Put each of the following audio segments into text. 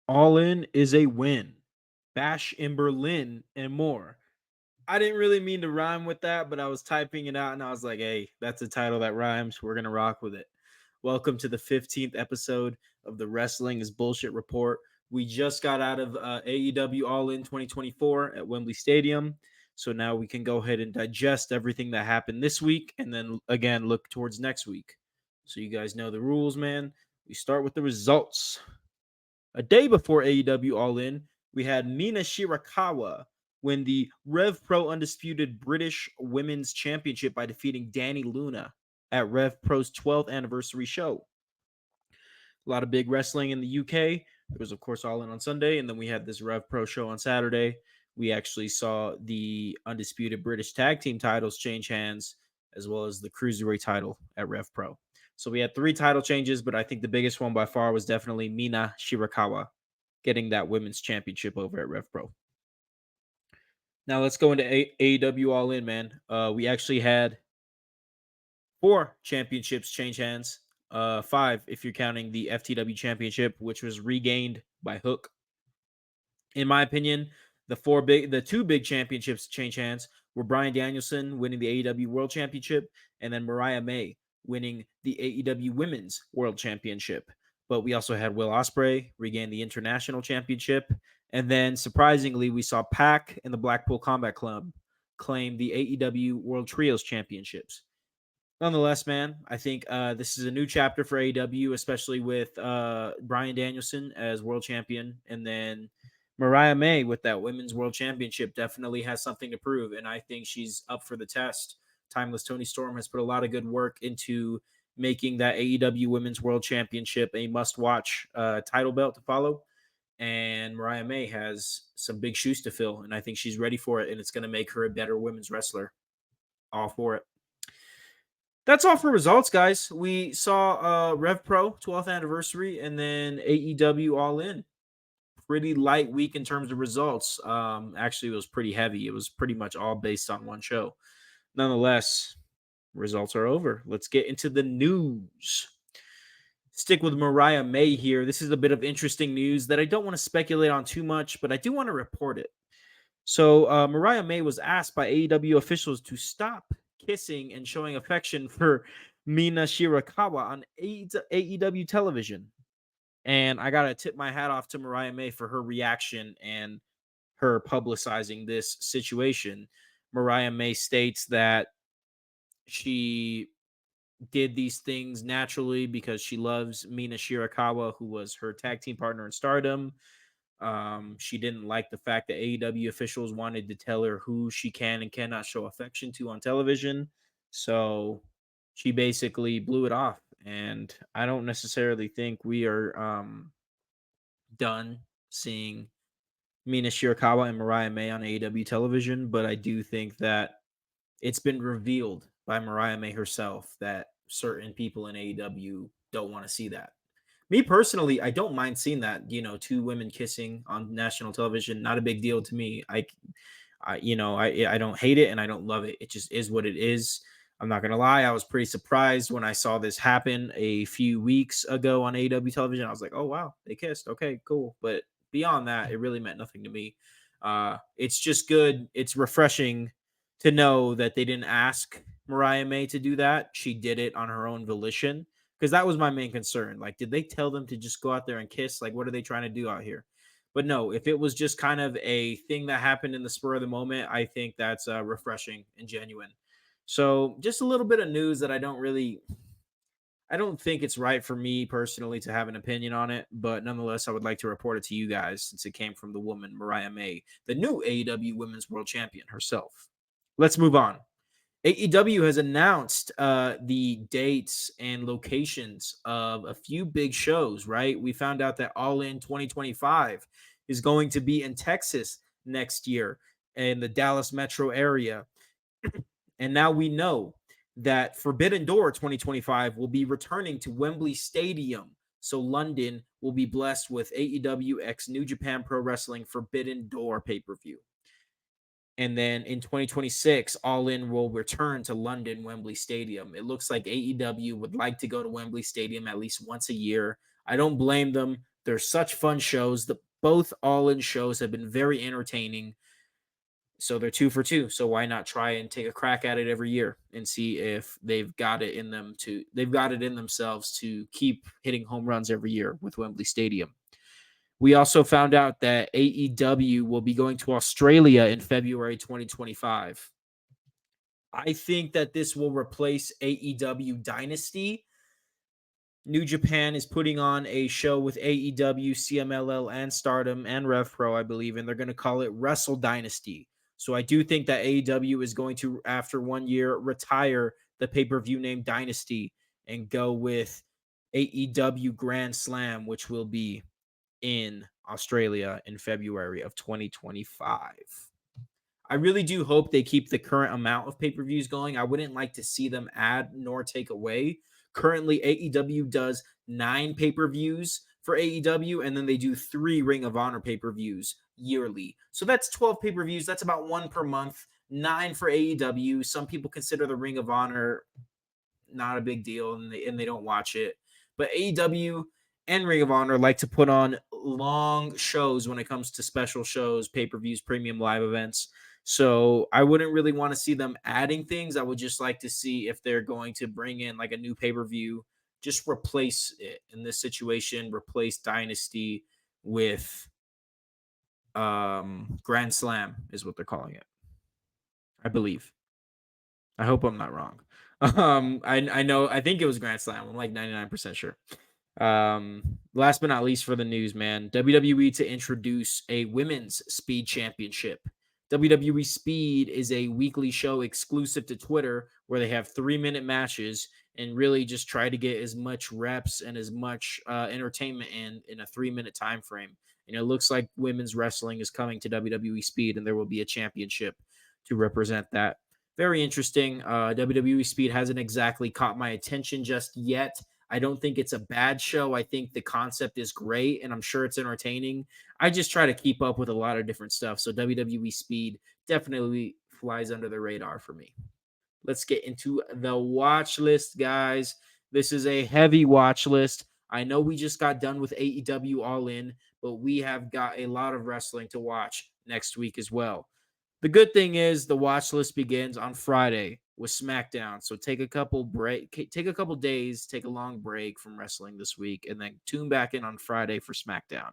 All In is a win. Bash in Berlin and more. I didn't really mean to rhyme with that, but I was typing it out and I was like, hey, that's a title that rhymes. We're going to rock with it. Welcome to the 15th episode of the Wrestling is Bullshit Report. We just got out of AEW All In 2024 at Wembley Stadium. So now we can go ahead and digest everything that happened this week and then again look towards next week. So you guys know the rules, man. We start with the results. A day before AEW All In, we had Mina Shirakawa win the RevPro Undisputed British Women's Championship by defeating Dani Luna at RevPro's 12th anniversary show. A lot of big wrestling in the UK. It was, of course, All In on Sunday, and then we had this RevPro show on Saturday. We actually saw the Undisputed British Tag Team titles change hands, as well as the Cruiserweight title at RevPro. So we had 3 title changes, but I think the biggest one by far was definitely Mina Shirakawa getting that women's championship over at RevPro. Now let's go into AEW All In, man. We actually had 4 championships change hands. 5 if you're counting the FTW championship, which was regained by Hook. In my opinion, the 2 big championships change hands were Bryan Danielson winning the AEW World Championship and then Mariah May winning the AEW Women's World Championship. But we also had Will Ospreay regain the International Championship. And then, surprisingly, we saw Pac and the Blackpool Combat Club claim the AEW World Trios Championships. Nonetheless, man, I think this is a new chapter for AEW, especially with Bryan Danielson as world champion. And then Mariah May with that Women's World Championship definitely has something to prove. And I think she's up for the test. Timeless Tony Storm has put a lot of good work into making that AEW Women's World Championship a must-watch title belt to follow. And Mariah May has some big shoes to fill, and I think she's ready for it, and it's going to make her a better women's wrestler. All for it. That's all for results, guys. We saw RevPro 12th anniversary, and then AEW All In. Pretty light week in terms of results. Actually, it was pretty heavy. It was pretty much all based on one show. Nonetheless, results are over. Let's get into the news. Stick with Mariah May here. This is a bit of interesting news that I don't want to speculate on too much, but I do want to report it. So Mariah May was asked by AEW officials to stop kissing and showing affection for Mina Shirakawa on AEW television. And I got to tip my hat off to Mariah May for her reaction and her publicizing this situation. Mariah May states that she did these things naturally because she loves Mina Shirakawa, who was her tag team partner in Stardom. She didn't like the fact that AEW officials wanted to tell her who she can and cannot show affection to on television. So she basically blew it off. And I don't necessarily think we are done seeing Mina Shirakawa and Mariah May on AEW television, but I do think that it's been revealed by Mariah May herself that certain people in AEW don't want to see that. Me personally, I don't mind seeing that, 2 women kissing on national television. Not a big deal to me. I don't hate it and I don't love it. It just is what it is. I'm not going to lie. I was pretty surprised when I saw this happen a few weeks ago on AEW television. I was like, oh, wow, they kissed. Okay, cool. But beyond that, it really meant nothing to me. It's just good. It's refreshing to know that they didn't ask Mariah May to do that. She did it on her own volition, because that was my main concern. Like, did they tell them to just go out there and kiss? Like, what are they trying to do out here? But no, if it was just kind of a thing that happened in the spur of the moment, I think that's refreshing and genuine. So just a little bit of news that I don't think it's right for me personally to have an opinion on it, but nonetheless, I would like to report it to you guys since it came from the woman, Mariah May, the new AEW Women's World Champion herself. Let's move on. AEW has announced the dates and locations of a few big shows, right? We found out that All In 2025 is going to be in Texas next year in the Dallas metro area. And now we know that Forbidden Door 2025 will be returning to Wembley Stadium. So London will be blessed with AEW x New Japan Pro Wrestling Forbidden Door pay-per-view. And then in 2026, All In will return to London Wembley Stadium. It looks like AEW would like to go to Wembley Stadium at least once a year. I don't blame them. They're such fun shows. Both all-in shows have been very entertaining. So they're 2 for 2. So why not try and take a crack at it every year and see if they've got it in themselves to keep hitting home runs every year with Wembley Stadium. We also found out that AEW will be going to Australia in February 2025. I think that this will replace AEW Dynasty. New Japan is putting on a show with AEW, CMLL, and Stardom, and RevPro, I believe, and they're going to call it Wrestle Dynasty. So I do think that AEW is going to, after 1 year, retire the pay-per-view name Dynasty and go with AEW Grand Slam, which will be in Australia in February of 2025. I really do hope they keep the current amount of pay-per-views going. I wouldn't like to see them add nor take away. Currently, AEW does 9 pay-per-views for AEW, and then they do 3 Ring of Honor pay-per-views yearly. So that's 12 pay-per-views. That's about 1 per month, 9 for AEW. Some people consider the Ring of Honor not a big deal, and they don't watch it. But AEW and Ring of Honor like to put on long shows when it comes to special shows, pay-per-views, premium live events. So I wouldn't really want to see them adding things. I would just like to see if they're going to bring in like a new pay-per-view, just replace it in this situation, replace Dynasty with Grand Slam is what they're calling it. I believe. I hope I'm not wrong. I think it was Grand Slam. I'm like 99% sure. Last but not least for the news, man, WWE to introduce a women's speed championship. WWE Speed is a weekly show exclusive to Twitter where they have 3-minute matches and really just try to get as much reps and as much entertainment in a 3-minute time frame. And it looks like women's wrestling is coming to WWE Speed, and there will be a championship to represent that. Very interesting. WWE Speed hasn't exactly caught my attention just yet. I don't think it's a bad show. I think the concept is great, and I'm sure it's entertaining. I just try to keep up with a lot of different stuff. So WWE Speed definitely flies under the radar for me. Let's get into the watch list, guys. This is a heavy watch list. I know we just got done with AEW All In, but we have got a lot of wrestling to watch next week as well. The good thing is the watch list begins on Friday with SmackDown. So take a couple days, take a long break from wrestling this week, and then tune back in on Friday for SmackDown.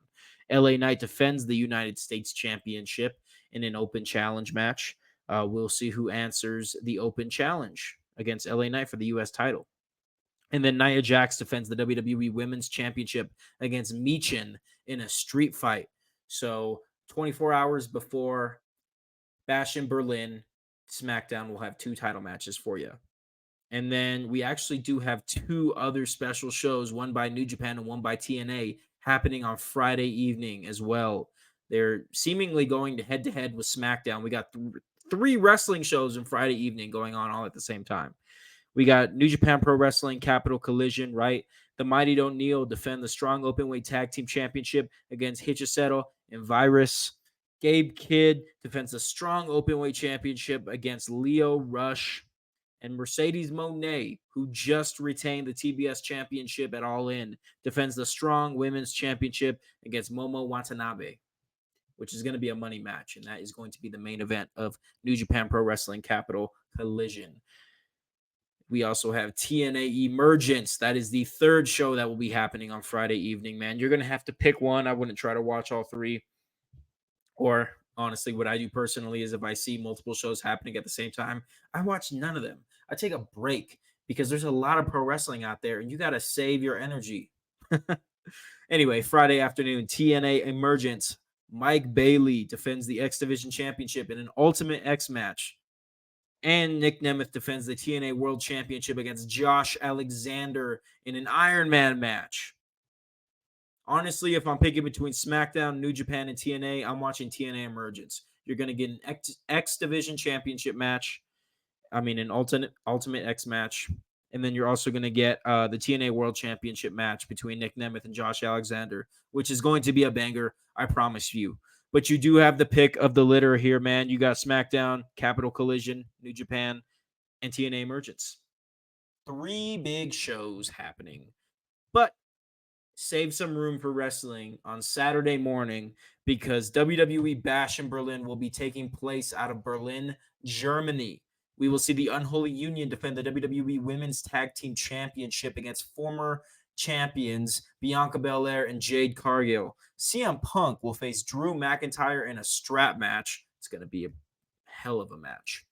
LA Knight defends the United States Championship in an open challenge match. We'll see who answers the open challenge against LA Knight for the U.S. title. And then Nia Jax defends the WWE Women's Championship against Michin in a street fight. So 24 hours before Bash in Berlin, SmackDown will have 2 title matches for you. And then we actually do have 2 other special shows, one by New Japan and one by TNA, happening on Friday evening as well. They're seemingly going head-to-head with SmackDown. We got 3 wrestling shows on Friday evening going on all at the same time. We got New Japan Pro Wrestling Capital Collision, right? The Mighty Don't Kneel defend the Strong Openweight Tag Team Championship against Hichiseto and Virus. Gabe Kidd defends the Strong Openweight Championship against Leo Rush. And Mercedes Moné, who just retained the TBS Championship at All In, defends the Strong Women's Championship against Momo Watanabe, which is going to be a money match. And that is going to be the main event of New Japan Pro Wrestling Capital Collision. We also have TNA Emergence. That is the 3rd show that will be happening on Friday evening, man. You're going to have to pick one. I wouldn't try to watch all 3. Or honestly, what I do personally is if I see multiple shows happening at the same time, I watch none of them. I take a break because there's a lot of pro wrestling out there and you got to save your energy. Anyway, Friday afternoon, TNA Emergence. Mike Bailey defends the X Division Championship in an Ultimate X match. And Nick Nemeth defends the TNA World Championship against Josh Alexander in an Iron Man match. Honestly, if I'm picking between SmackDown, New Japan, and TNA, I'm watching TNA Emergence. You're going to get an X Division Championship match. An Ultimate X match. And then you're also going to get the TNA World Championship match between Nick Nemeth and Josh Alexander, which is going to be a banger, I promise you. But you do have the pick of the litter here, man. You got SmackDown, Capital Collision, New Japan, and TNA Emergence. 3 big shows happening. But save some room for wrestling on Saturday morning because WWE Bash in Berlin will be taking place out of Berlin, Germany. We will see the Unholy Union defend the WWE Women's Tag Team Championship against former champions Bianca Belair and Jade Cargill. CM Punk will face Drew McIntyre in a strap match. It's going to be a hell of a match.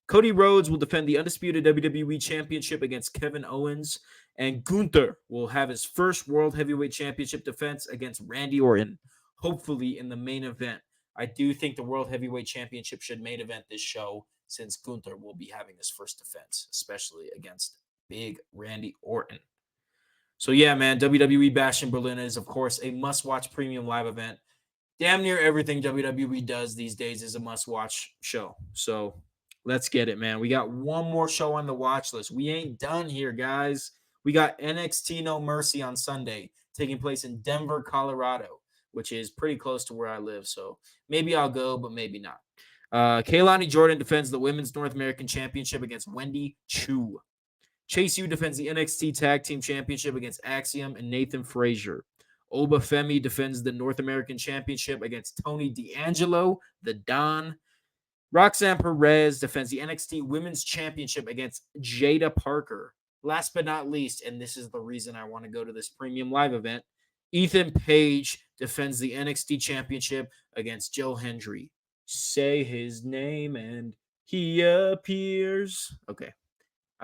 Cody Rhodes will defend the undisputed WWE Championship against Kevin Owens, and Gunther will have his first World Heavyweight Championship defense against Randy Orton, hopefully in the main event. I do think the World Heavyweight Championship should main event this show since Gunther will be having his first defense, especially against big Randy Orton. So yeah, man, WWE Bash in Berlin is, of course, a must-watch premium live event. Damn near everything WWE does these days is a must-watch show. So let's get it, man. We got one more show on the watch list. We ain't done here, guys. We got NXT No Mercy on Sunday, taking place in Denver, Colorado, which is pretty close to where I live. So maybe I'll go, but maybe not. Kaylani Jordan defends the Women's North American Championship against Wendy Chu. Chase U defends the NXT Tag Team Championship against Axiom and Nathan Frazier. Oba Femi defends the North American Championship against Tony D'Angelo, the Don. Roxanne Perez defends the NXT Women's Championship against Jada Parker. Last but not least, and this is the reason I want to go to this premium live event, Ethan Page defends the NXT Championship against Joe Hendry. Say his name and he appears. Okay.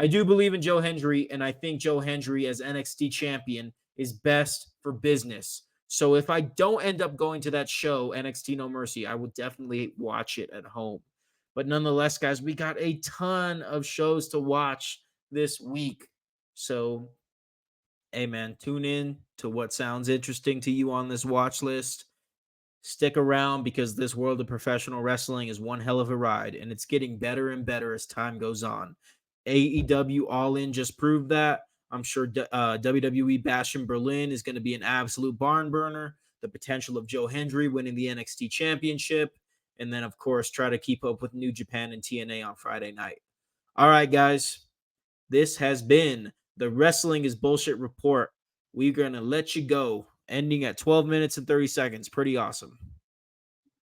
I do believe in Joe Hendry, and I think Joe Hendry as NXT champion is best for business. So if I don't end up going to that show, NXT No Mercy, I will definitely watch it at home. But nonetheless, guys, we got a ton of shows to watch this week. So, hey, man, tune in to what sounds interesting to you on this watch list. Stick around because this world of professional wrestling is one hell of a ride, and it's getting better and better as time goes on. AEW All In just proved that. I'm sure WWE Bash in Berlin is going to be an absolute barn burner. The potential of Joe Hendry winning the NXT Championship. And then, of course, try to keep up with New Japan and TNA on Friday night. All right, guys. This has been the Wrestling is Bullshit Report. We're going to let you go, ending at 12 minutes and 30 seconds. Pretty awesome.